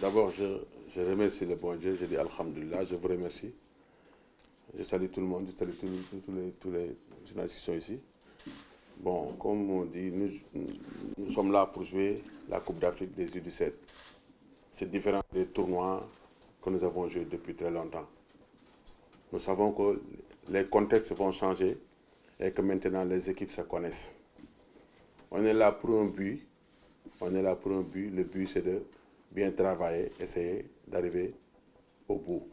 d'abord, je remercie le bon Dieu, je dis Alhamdulillah, je vous remercie. Je salue tout le monde, je salue tous les journalistes qui sont ici. Bon, comme on dit, nous sommes là pour jouer la Coupe d'Afrique des U17. C'est différent des tournois que nous avons joués depuis très longtemps. Nous savons que les contextes vont changer et que maintenant les équipes se connaissent. On est là pour un but. On est là pour un but. Le but, c'est de bien travailler, essayer d'arriver au bout.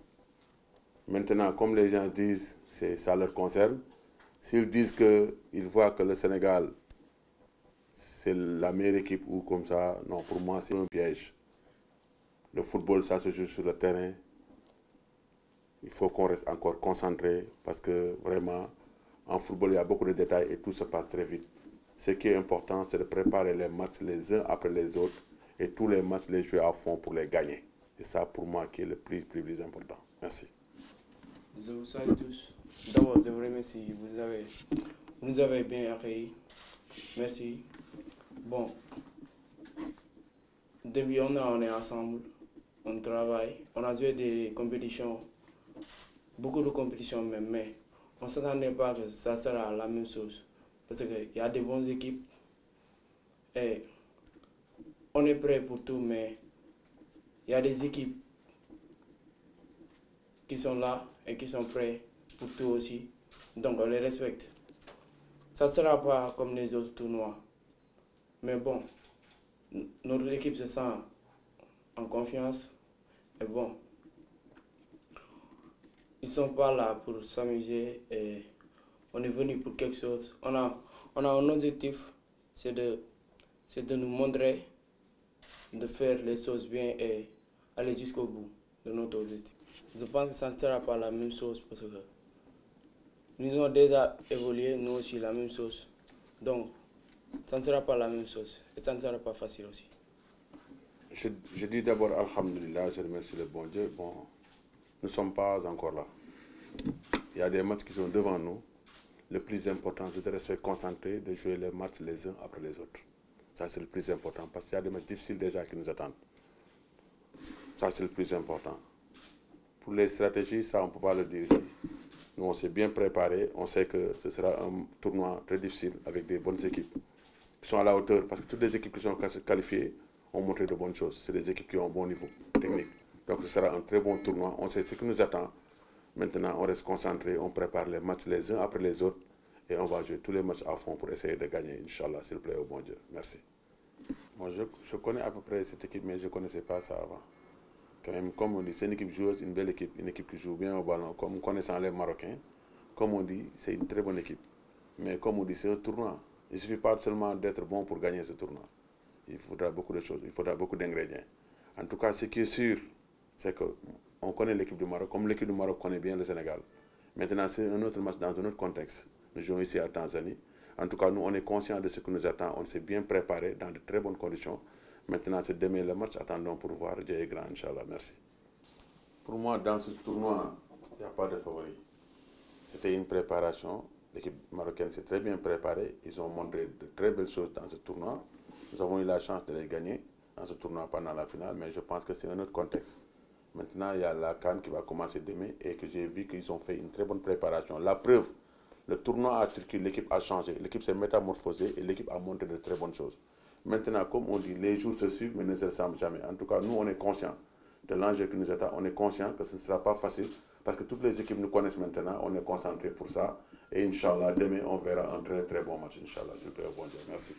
Maintenant, comme les gens disent, ça leur concerne. S'ils disent qu'ils voient que le Sénégal, c'est la meilleure équipe ou comme ça, non, pour moi, c'est un piège. Le football, ça se joue sur le terrain. Il faut qu'on reste encore concentré parce que vraiment, en football, il y a beaucoup de détails et tout se passe très vite. Ce qui est important, c'est de préparer les matchs les uns après les autres et tous les matchs les jouer à fond pour les gagner. Et ça, pour moi, qui est le plus important. Merci. Je vous salue tous. D'abord, je vous remercie. Vous nous avez bien accueillis. Merci. Bon, depuis on est ensemble, on travaille, on a joué des compétitions, beaucoup de compétitions même, mais on ne s'attendait pas que ça sera la même chose. Parce qu'il y a des bonnes équipes et on est prêt pour tout, mais il y a des équipes qui sont là et qui sont prêts pour tout aussi. Donc on les respecte. Ça ne sera pas comme les autres tournois. Mais bon, notre équipe se sent en confiance. Et bon, ils ne sont pas là pour s'amuser et on est venu pour quelque chose. On a un objectif, c'est de nous montrer, de faire les choses bien et aller jusqu'au bout de notre objectif. Je pense que ça ne sera pas la même chose parce que nous avons déjà évolué, nous aussi, la même chose. Donc, ça ne sera pas la même chose et ça ne sera pas facile aussi. Je dis d'abord Alhamdulillah, je remercie le bon Dieu. Bon, nous ne sommes pas encore là. Il y a des matchs qui sont devant nous. Le plus important, c'est de rester concentré, de jouer les matchs les uns après les autres. Ça, c'est le plus important parce qu'il y a des matchs difficiles déjà qui nous attendent. Ça, c'est le plus important. Pour les stratégies, ça, on ne peut pas le dire ici. Nous, on s'est bien préparé. On sait que ce sera un tournoi très difficile avec des bonnes équipes qui sont à la hauteur. Parce que toutes les équipes qui sont qualifiées ont montré de bonnes choses. C'est des équipes qui ont un bon niveau technique. Donc, ce sera un très bon tournoi. On sait ce qui nous attend. Maintenant, on reste concentré. On prépare les matchs les uns après les autres. Et on va jouer tous les matchs à fond pour essayer de gagner. Inch'Allah, s'il plaît, au bon Dieu. Merci. Moi, je connais à peu près cette équipe, mais je ne connaissais pas ça avant. Quand même, comme on dit, c'est une équipe joueuse, une belle équipe, une équipe qui joue bien au ballon. Comme connaissant les Marocains, comme on dit, c'est une très bonne équipe. Mais comme on dit, c'est un tournoi. Il ne suffit pas seulement d'être bon pour gagner ce tournoi. Il faudra beaucoup de choses, il faudra beaucoup d'ingrédients. En tout cas, ce qui est sûr, c'est qu'on connaît l'équipe du Maroc, comme l'équipe du Maroc connaît bien le Sénégal. Maintenant, c'est un autre match dans un autre contexte. Nous jouons ici à Tanzanie. En tout cas, nous, on est conscients de ce qui nous attend. On s'est bien préparé dans de très bonnes conditions. Maintenant, c'est demain le match. Attendons pour voir. Dieu est grand, Inch'Allah. Merci. Pour moi, dans ce tournoi, il n'y a pas de favori. C'était une préparation. L'équipe marocaine s'est très bien préparée. Ils ont montré de très belles choses dans ce tournoi. Nous avons eu la chance de les gagner dans ce tournoi pendant la finale, mais je pense que c'est un autre contexte. Maintenant, il y a la CAN qui va commencer demain et que j'ai vu qu'ils ont fait une très bonne préparation. La preuve, le tournoi à Turquie, l'équipe a changé, l'équipe s'est métamorphosée et l'équipe a montré de très bonnes choses. Maintenant, comme on dit, les jours se suivent mais ne se ressemblent jamais. En tout cas, nous, on est conscients de l'enjeu qui nous attend. On est conscients que ce ne sera pas facile parce que toutes les équipes nous connaissent maintenant. On est concentré pour ça. Et Inch'Allah, demain, on verra un très très bon match. Inch'Allah, s'il te plaît, bon Dieu. Merci.